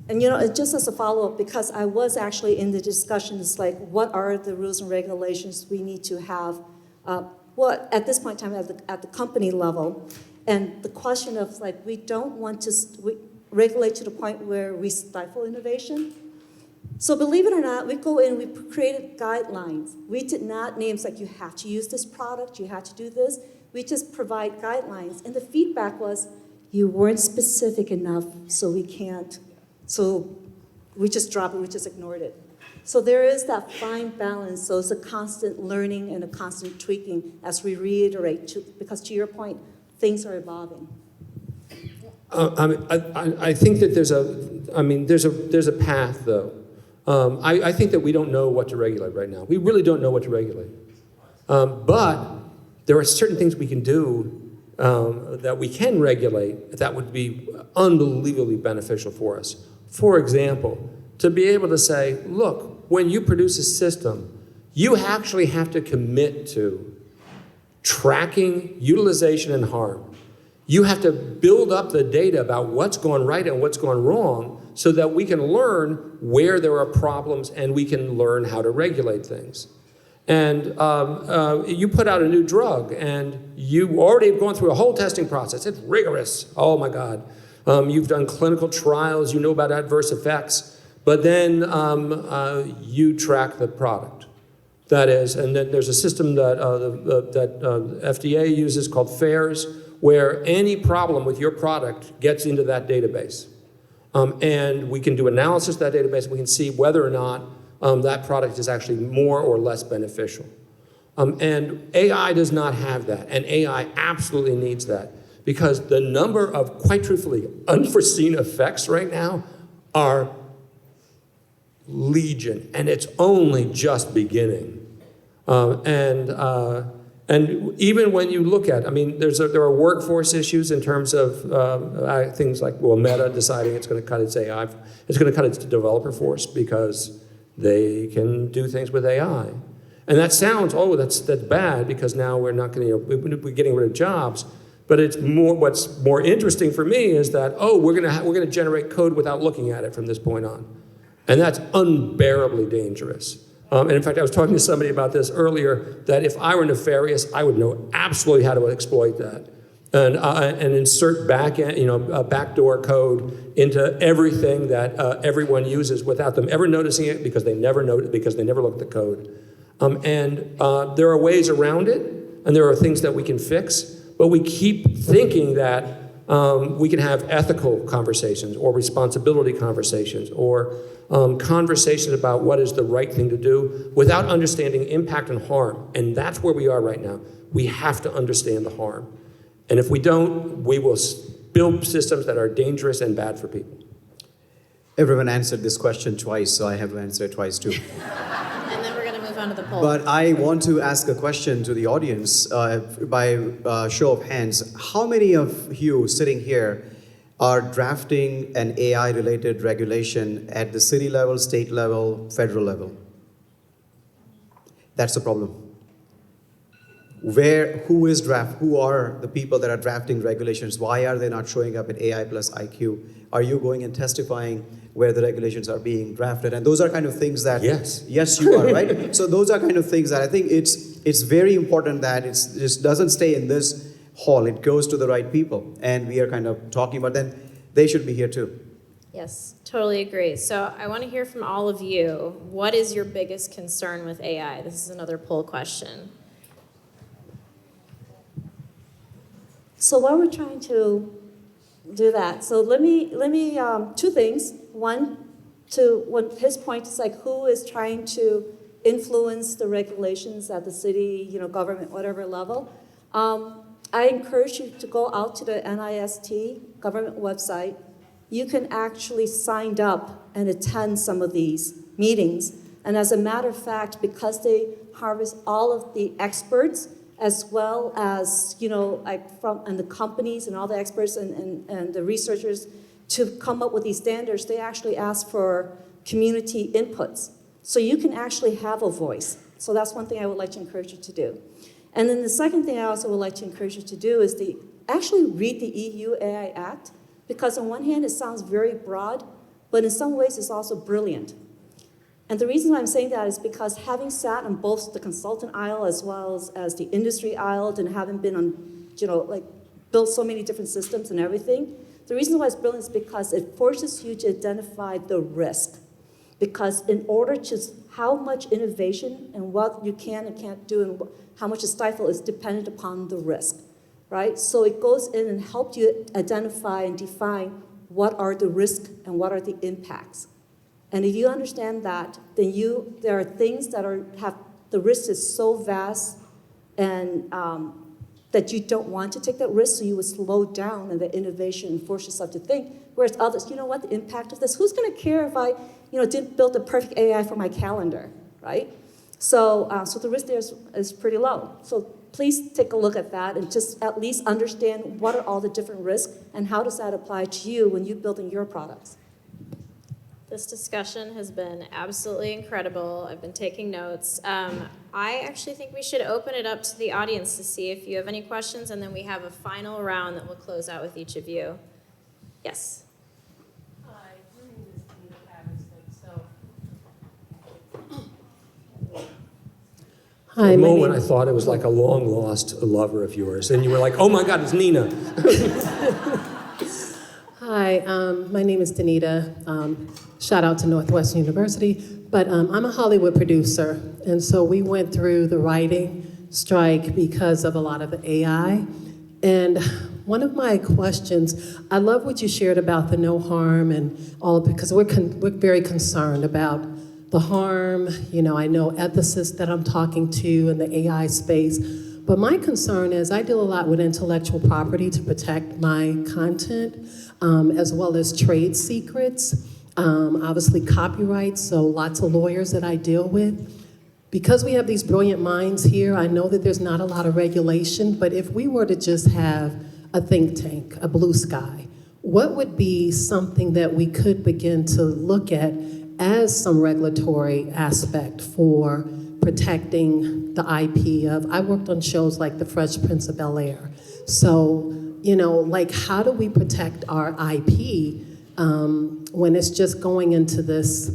And just as a follow-up, because I was actually in the discussions, like what are the rules and regulations we need to have, at this point in time at the company level, and the question of like, we don't want to regulate to the point where we stifle innovation. So believe it or not, we go in, we created guidelines. We did not names like you have to use this product, you have to do this. We just provide guidelines. And the feedback was, you weren't specific enough, so we can't. So we just dropped it, we just ignored it. So there is that fine balance. So it's a constant learning and a constant tweaking as we reiterate, because to your point, things are evolving. I think that there's a path though. I think that we don't know what to regulate right now. We really don't know what to regulate. But there are certain things we can do that we can regulate that would be unbelievably beneficial for us. For example, to be able to say, look, when you produce a system, you actually have to commit to tracking utilization and harm. You have to build up the data about what's going right and what's going wrong so that we can learn where there are problems and we can learn how to regulate things. And you put out a new drug and you already have gone through a whole testing process. It's rigorous. Oh my God. You've done clinical trials, you know about adverse effects, but then you track the product. That is, and then there's a system that FDA uses called FAIRS, where any problem with your product gets into that database. And we can do analysis of that database, and we can see whether or not that product is actually more or less beneficial. And AI does not have that, and AI absolutely needs that, because the number of, quite truthfully, unforeseen effects right now are legion, and it's only just beginning. And even when you look at, I mean, there are workforce issues in terms of things like, well, Meta deciding it's going to cut its AI, it's going to cut its developer force because they can do things with AI. And that sounds, oh, that's bad because now we're not going to, we're getting rid of jobs. But it's more, what's more interesting for me is that, oh, we're going to generate code without looking at it from this point on. And that's unbearably dangerous. And in fact, I was talking to somebody about this earlier, that if I were nefarious, I would know absolutely how to exploit that. And insert backdoor code into everything that everyone uses without them ever noticing it because they never look at the code. There are ways around it, and there are things that we can fix, but we keep thinking that we can have ethical conversations or responsibility conversations or conversations about what is the right thing to do without understanding impact and harm. And that's where we are right now. We have to understand the harm. And if we don't, we will build systems that are dangerous and bad for people. Everyone answered this question twice, so I have to answer it twice too. And then we're going to move on to the poll. But I want to ask a question to the audience by show of hands. How many of you sitting here are drafting an AI-related regulation at the city level, state level, federal level? That's the problem. Who are the people that are drafting regulations? Why are they not showing up at AI plus IQ? Are you going and testifying where the regulations are being drafted? And those are kind of things that... Yes. Yes, you are, right? So those are kind of things that I think it's very important that it just doesn't stay in this hall. It goes to the right people. And we are kind of talking about them. They should be here too. Yes, totally agree. So I want to hear from all of you. What is your biggest concern with AI? This is another poll question. So while we're trying to do that, so let me two things. One, his point is like who is trying to influence the regulations at the city, government, whatever level. I encourage you to go out to the NIST government website. You can actually sign up and attend some of these meetings. And as a matter of fact, because they harvest all of the experts as well as, and the companies and all the experts and the researchers to come up with these standards, they actually ask for community inputs. So you can actually have a voice. So that's one thing I would like to encourage you to do. And then the second thing I also would like to encourage you to do is to actually read the EU AI Act, because on one hand it sounds very broad, but in some ways it's also brilliant. And the reason why I'm saying that is because having sat on both the consultant aisle as well as the industry aisle and having been on, built so many different systems and everything, the reason why it's brilliant is because it forces you to identify the risk. Because in order to, how much innovation and what you can and can't do and how much to stifle is dependent upon the risk, right? So it goes in and helps you identify and define what are the risks and what are the impacts. And if you understand that, then there are things that the risk is so vast and that you don't want to take that risk, so you would slow down in the innovation and force yourself to think. Whereas others, you know what, the impact of this, who's gonna care if I didn't build the perfect AI for my calendar, right? So the risk there is pretty low. So please take a look at that and just at least understand what are all the different risks and how does that apply to you when you're building your products. This discussion has been absolutely incredible. I've been taking notes. I actually think we should open it up to the audience to see if you have any questions, and then we have a final round that we'll close out with each of you. Yes? Hi, my name is Nina Patterson. For a moment, I thought it was like a long-lost lover of yours, and you were like, oh my God, it's Nina. Hi, my name is Danita. Shout out to Northwestern University. But I'm a Hollywood producer, and so we went through the writing strike because of a lot of the AI. And one of my questions, I love what you shared about the no harm and all, because we're very concerned about the harm. I know ethicists that I'm talking to in the AI space. But my concern is I deal a lot with intellectual property to protect my content, as well as trade secrets, obviously copyright, so lots of lawyers that I deal with. because we have these brilliant minds here, I know that there's not a lot of regulation, but if we were to just have a think tank, a blue sky, what would be something that we could begin to look at as some regulatory aspect for protecting the IP of, I worked on shows like The Fresh Prince of Bel-Air. So, you know, like how do we protect our IP when it's just going into this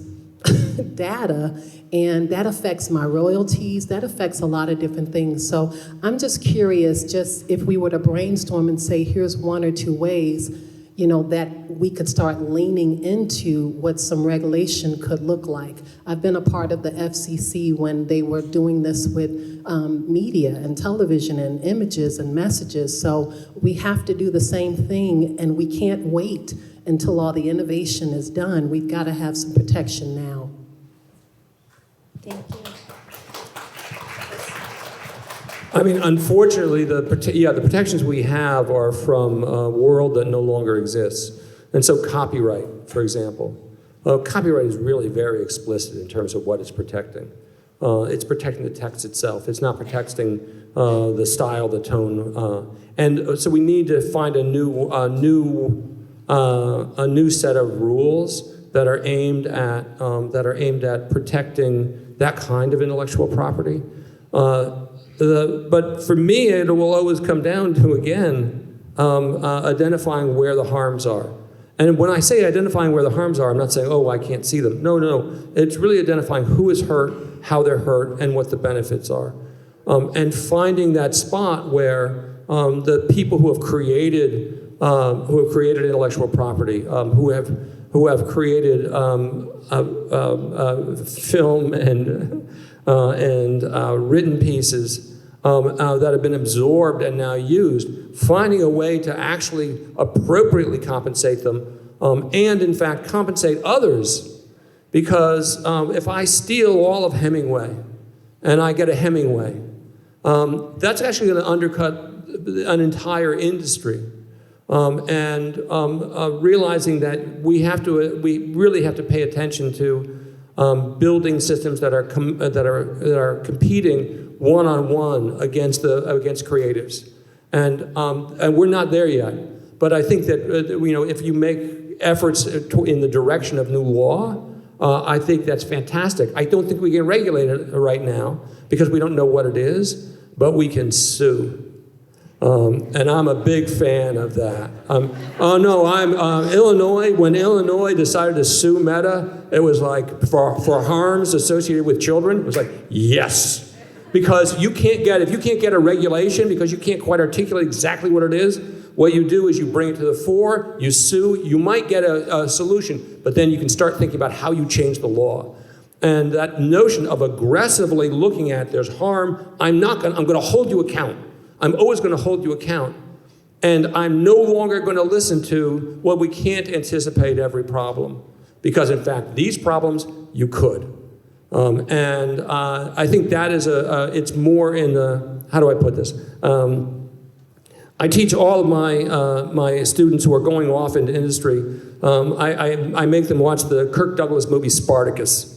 data, and that affects my royalties, that affects a lot of different things. So I'm just curious, just if we were to brainstorm and say, here's one or two ways, you know, that we could start leaning into what some regulation could look like. I've been a part of the FCC when they were doing this with media and television and images and messages. So we have to do the same thing, and we can't wait until all the innovation is done. We've got to have some protection now. Thank you. I mean, unfortunately, the protections we have are from a world that no longer exists. And so copyright, for example. Copyright is really very explicit in terms of what it's protecting. It's protecting the text itself. It's not protecting the style, the tone. And so we need to find a new set of rules that are aimed at protecting that kind of intellectual property. But for me, it will always come down to, again, identifying where the harms are. And when I say identifying where the harms are, I'm not saying, oh, I can't see them. No. It's really identifying who is hurt, how they're hurt, and what the benefits are. And finding that spot where the people who have created intellectual property, who have created film and written pieces that have been absorbed and now used, finding a way to actually appropriately compensate them, and in fact compensate others, because if I steal all of Hemingway and I get a Hemingway, that's actually going to undercut an entire industry. Realizing that we really have to pay attention to building systems that are competing one-on-one against creatives, and we're not there yet. But I think that if you make efforts in the direction of new law, I think that's fantastic. I don't think we can regulate it right now because we don't know what it is, but we can sue. And I'm a big fan of that. Illinois, when Illinois decided to sue Meta, it was like for harms associated with children, it was like, yes. Because if you can't get a regulation because you can't quite articulate exactly what it is, what you do is you bring it to the fore, you sue, you might get a solution, but then you can start thinking about how you change the law. And that notion of aggressively looking at there's harm, I'm going to hold you account. I'm always going to hold you account. And I'm no longer going to listen to, well, we can't anticipate every problem. Because in fact, these problems, you could. I think that is it's more in the, how do I put this? I teach all of my students who are going off into industry, I make them watch the Kirk Douglas movie Spartacus.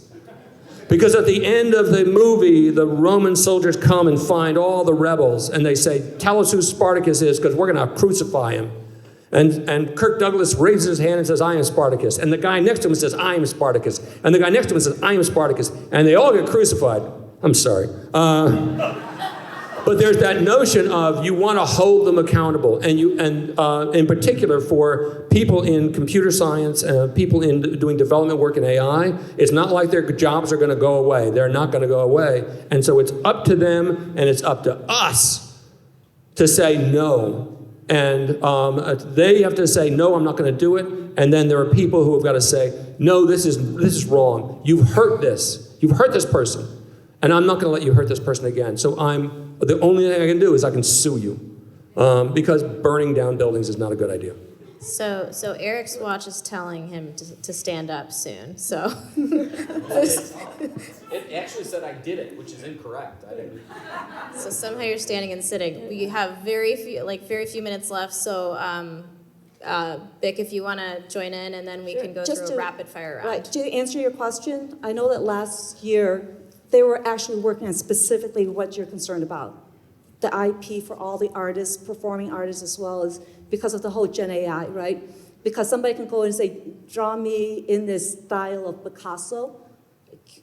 Because at the end of the movie, the Roman soldiers come and find all the rebels, and they say, tell us who Spartacus is, because we're going to crucify him. And Kirk Douglas raises his hand and says, I am Spartacus. And the guy next to him says, I am Spartacus. And the guy next to him says, I am Spartacus. And they all get crucified. I'm sorry. But there's that notion of you want to hold them accountable. And in particular for people in computer science, people in doing development work in AI, it's not like their jobs are going to go away. They're not going to go away. And so it's up to them and it's up to us to say no. And they have to say, no, I'm not going to do it. And then there are people who have got to say, no, this is wrong. You've hurt this. You've hurt this person. And I'm not going to let you hurt this person again. So the only thing I can do is I can sue you. Because burning down buildings is not a good idea. So Eric's watch is telling him to stand up soon. So It actually said I did it, which is incorrect. I didn't. So somehow you're standing and sitting. We have very few minutes left. So Bick, if you want to join in, and then we can go through a rapid fire round. Right, to answer your question, I know that last year, they were actually working on specifically what you're concerned about. The IP for all the artists, performing artists as well as because of the whole Gen AI, right? Because somebody can go and say, draw me in this style of Picasso.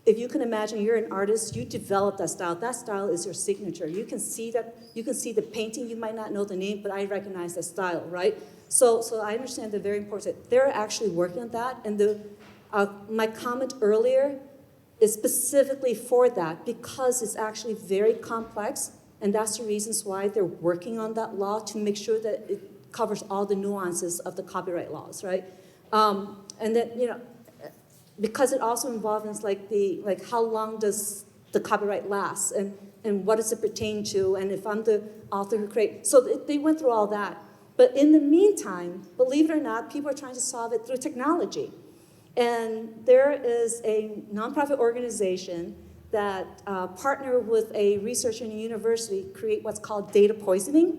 If you can imagine you're an artist, you develop that style. That style is your signature. You can see that, you can see the painting, you might not know the name, but I recognize the style, right? So I understand they're very important. They're actually working on that, and my comment earlier is specifically for that because it's actually very complex, and that's the reasons why they're working on that law to make sure that it covers all the nuances of the copyright laws, right? And then, because it also involves like how long does the copyright last, and what does it pertain to, and if I'm the author who creates. So they went through all that. But in the meantime, believe it or not, people are trying to solve it through technology. And there is a nonprofit organization that partnered with a researcher in a university create what's called data poisoning.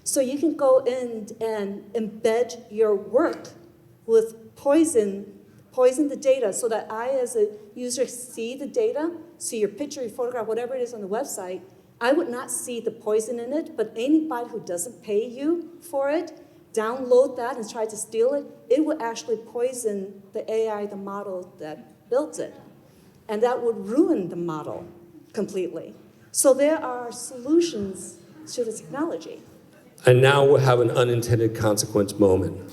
So you can go in and embed your work with poison the data so that I, as a user, see the data, see your picture, your photograph, whatever it is on the website. I would not see the poison in it, but anybody who doesn't pay you for it, download that and try to steal it, it would actually poison the AI, the model that built it. And that would ruin the model completely. So there are solutions to the technology. And now we'll have an unintended consequence moment.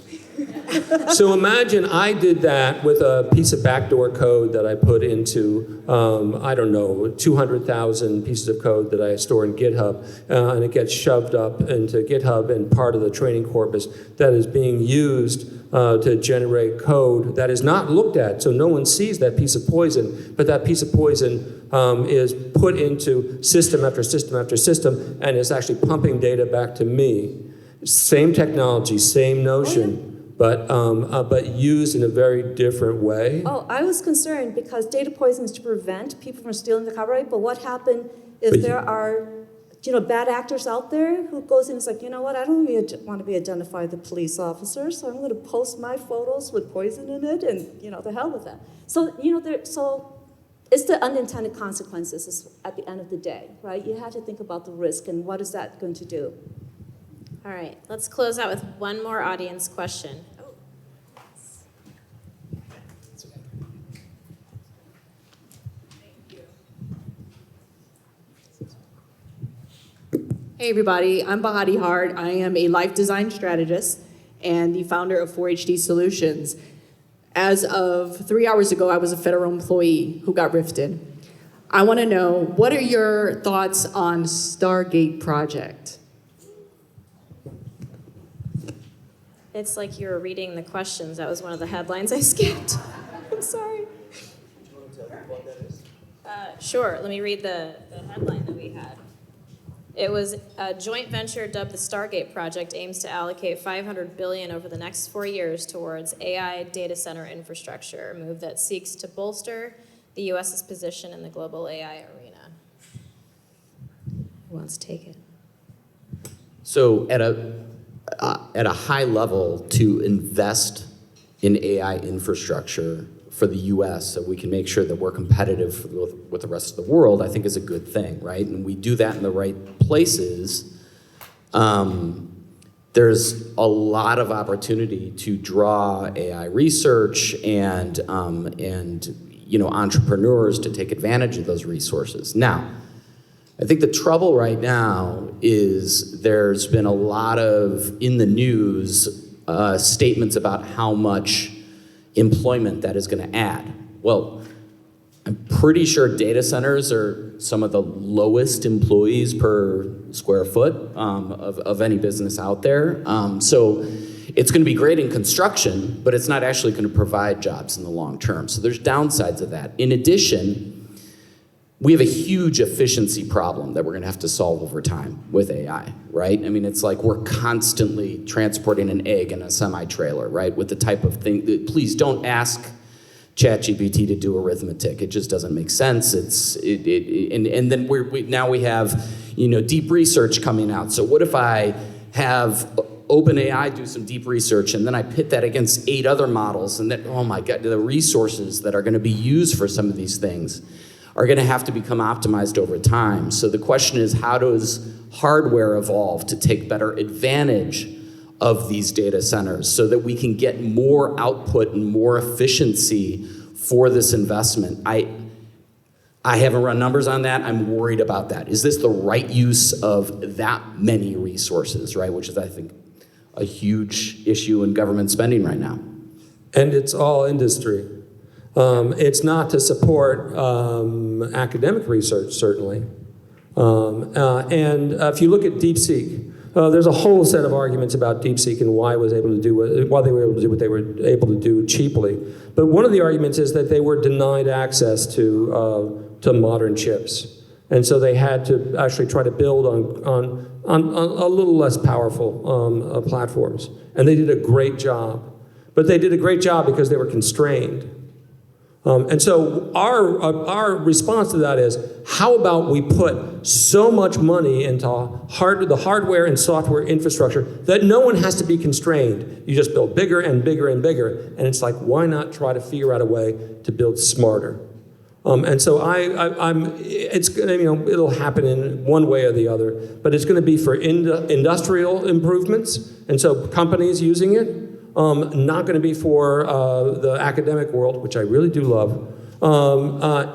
So imagine I did that with a piece of backdoor code that I put into, 200,000 pieces of code that I store in GitHub, and it gets shoved up into GitHub and part of the training corpus that is being used to generate code that is not looked at, so no one sees that piece of poison, but that piece of poison is put into system after system after system, and is actually pumping data back to me. Same technology, same notion. But used in a very different way. Oh, I was concerned because data poisoning is to prevent people from stealing the copyright, but what happened is there are bad actors out there who goes in and is like, you know what, I don't really want to be identified as a police officer, so I'm going to post my photos with poison in it, and the hell with that. So, so it's the unintended consequences at the end of the day, right? You have to think about the risk and what is that going to do. All right, let's close out with one more audience question. Hey everybody, I'm Bahati Hart. I am a life design strategist and the founder of 4HD Solutions. As of 3 hours ago, I was a federal employee who got rifted. I want to know, what are your thoughts on Stargate project? It's like you were reading the questions. That was one of the headlines I skipped. I'm sorry. Sure, let me read the headline that we had. It was a joint venture dubbed the Stargate Project aims to allocate $500 billion over the next 4 years towards AI data center infrastructure, a move that seeks to bolster the U.S.'s position in the global AI arena. Who wants to take it? So at a high level, to invest in AI infrastructure for the U.S. so we can make sure that we're competitive with the rest of the world, I think is a good thing, right? And we do that in the right places. There's a lot of opportunity to draw AI research and entrepreneurs to take advantage of those resources. Now, I think the trouble right now is there's been a lot of, in the news, statements about how much employment that is going to add. Well, I'm pretty sure data centers are some of the lowest employees per square foot of any business out there. So it's going to be great in construction, but it's not actually going to provide jobs in the long term. So there's downsides of that. In addition, we have a huge efficiency problem that we're going to have to solve over time with AI, right? I mean, it's like we're constantly transporting an egg in a semi-trailer, right? With the type of thing that, please don't ask ChatGPT to do arithmetic. It just doesn't make sense. And then now we have, deep research coming out. So what if I have OpenAI do some deep research and then I pit that against 8 other models, and then, oh my God, the resources that are going to be used for some of these things are going to have to become optimized over time. So the question is, how does hardware evolve to take better advantage of these data centers so that we can get more output and more efficiency for this investment? I haven't run numbers on that. I'm worried about that. Is this the right use of that many resources, right? Which is, I think, a huge issue in government spending right now. And it's all industry. It's not to support academic research, certainly. And if you look at DeepSeek, there's a whole set of arguments about DeepSeek and why they were able to do what they were able to do cheaply. But one of the arguments is that they were denied access to modern chips, and so they had to actually try to build on a little less powerful platforms. And they did a great job, but they did a great job because they were constrained. And so our response to that is, how about we put so much money into the hardware and software infrastructure that no one has to be constrained. You just build bigger and bigger and bigger. And it's like, why not try to figure out a way to build smarter? And so it's gonna, it'll happen in one way or the other, but it's gonna be for industrial improvements. And so companies using it, not going to be for the academic world, which I really do love,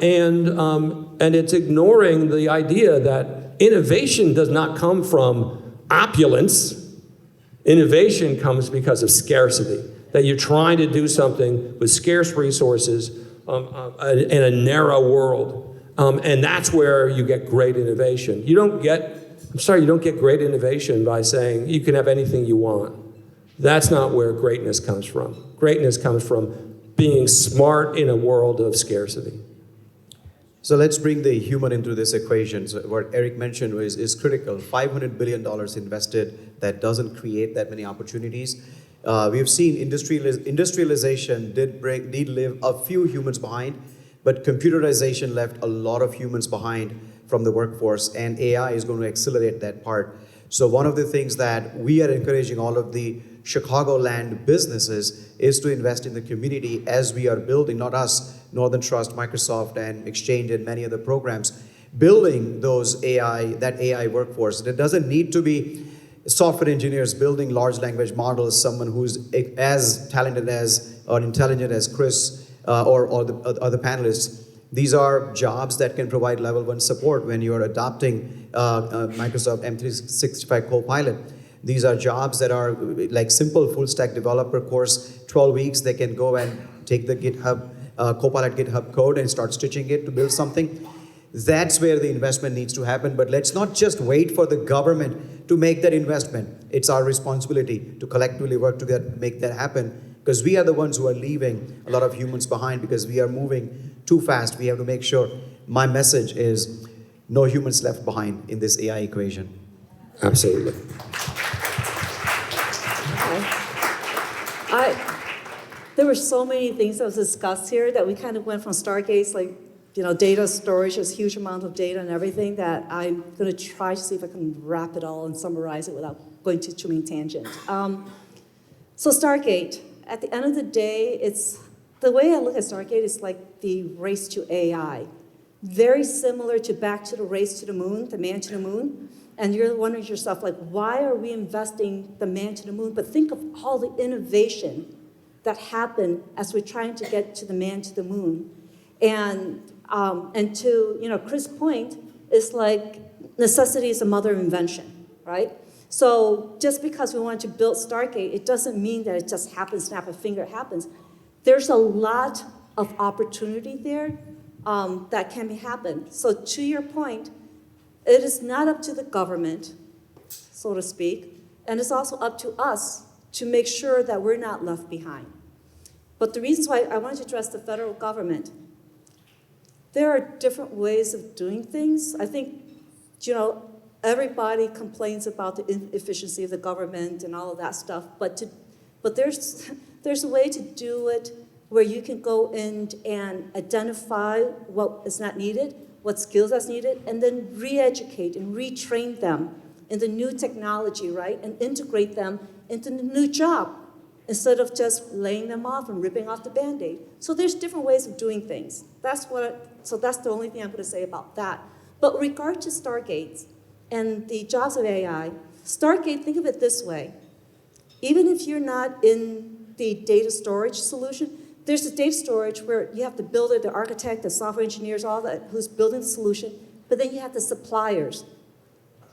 and it's ignoring the idea that innovation does not come from opulence. Innovation comes because of scarcity, that you're trying to do something with scarce resources in a narrow world, and that's where you get great innovation. You don't get great innovation by saying you can have anything you want. That's not where greatness comes from. Greatness comes from being smart in a world of scarcity. So let's bring the human into this equation. So what Eric mentioned is critical. $500 billion invested, that doesn't create that many opportunities. We've seen industrialization did leave a few humans behind, but computerization left a lot of humans behind from the workforce, and AI is going to accelerate that part. So one of the things that we are encouraging all of the Chicagoland businesses is to invest in the community as we are building, not us, Northern Trust, Microsoft, and Exchange, and many other programs, building that AI workforce. It doesn't need to be software engineers building large language models, someone who's as talented as or intelligent as Chris or the other panelists. These are jobs that can provide level 1 support when you're adopting Microsoft M365 Copilot. These are jobs that are like simple full stack developer course, 12 weeks, they can go and take the GitHub, Copilot GitHub code and start stitching it to build something. That's where the investment needs to happen, but let's not just wait for the government to make that investment. It's our responsibility to collectively work together to make that happen, because we are the ones who are leaving a lot of humans behind because we are moving too fast. We have to make sure. My message is no humans left behind in this AI equation. Absolutely. There were so many things that was discussed here that we kind of went from Stargates, data storage, this huge amount of data and everything, that I'm going to try to see if I can wrap it all and summarize it without going too many tangents. So Stargate, at the end of the day, the way I look at Stargate is like the race to AI. Very similar to back to the race to the moon, the man to the moon. And you're wondering to yourself, why are we investing the man to the moon? But think of all the innovation that happened as we're trying to get to the man to the moon. And to Chris' point, it's like necessity is the mother of invention, right? So just because we wanted to build Stargate, it doesn't mean that it just happens, snap a finger, it happens. There's a lot of opportunity there that can happen. So to your point, it is not up to the government, so to speak, and it's also up to us to make sure that we're not left behind. But the reasons why I wanted to address the federal government, there are different ways of doing things. I think, everybody complains about the inefficiency of the government and all of that stuff, but there's a way to do it where you can go in and identify what is not needed, what skills that's needed, and then re-educate and retrain them in the new technology, right? And integrate them into the new job. instead of just laying them off and ripping off the Band-Aid. So there's different ways of doing things. So that's the only thing I'm going to say about that. But with regard to Stargate and the jobs of AI, Stargate, think of it this way. Even if you're not in the data storage solution, there's a data storage where you have the builder, the architect, the software engineers, all that, who's building the solution, but then you have the suppliers.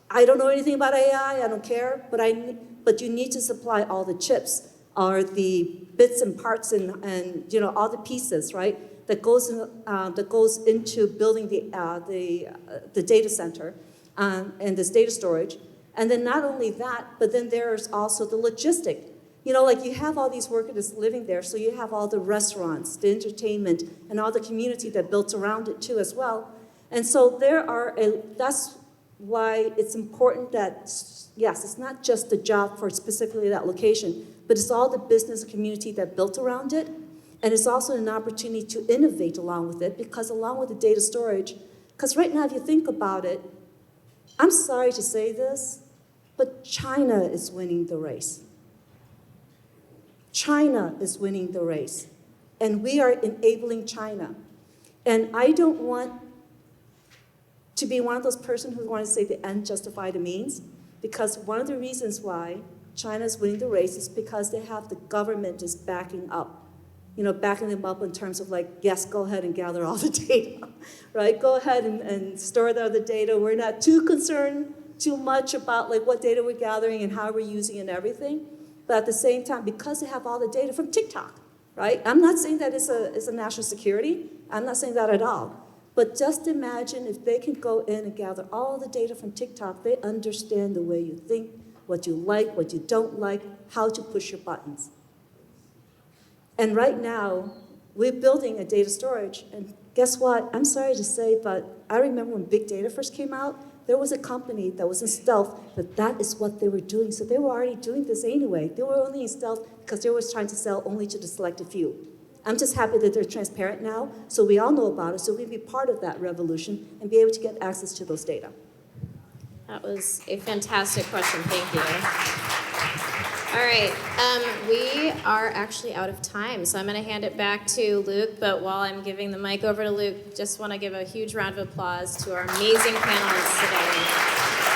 I don't know anything about AI, I don't care, but you need to supply all the chips, or the bits and parts and all the pieces, right? That goes into building the data center and this data storage. And then not only that, but then there's also the logistic. Like you have all these workers living there, so you have all the restaurants, the entertainment, and all the community that built around it too as well. And so that's why it's important that, yes, it's not just the job for specifically that location, but it's all the business community that built around it. And it's also an opportunity to innovate along with it, because along with the data storage, because right now if you think about it, I'm sorry to say this, but China is winning the race. China is winning the race, and we are enabling China. And I don't want to be one of those persons who want to say the end justify the means, because one of the reasons why China is winning the race is because they have the government is backing them up in terms of like, yes, go ahead and gather all the data, right? Go ahead and store the data. We're not too concerned too much about like what data we're gathering and how we're using it and everything. But at the same time, because they have all the data from TikTok, right? I'm not saying that it's a national security. I'm not saying that at all. But just imagine if they can go in and gather all the data from TikTok, they understand the way you think, what you like, what you don't like, how to push your buttons. And right now, we're building a data storage. And guess what? I'm sorry to say, but I remember when big data first came out, there was a company that was in stealth, but that is what they were doing. So they were already doing this anyway. They were only in stealth because they were trying to sell only to the selected few. I'm just happy that they're transparent now, so we all know about it, so we can be part of that revolution and be able to get access to those data. That was a fantastic question. Thank you. All right, we are actually out of time, so I'm going to hand it back to Luke. But while I'm giving the mic over to Luke, just want to give a huge round of applause to our amazing panelists today.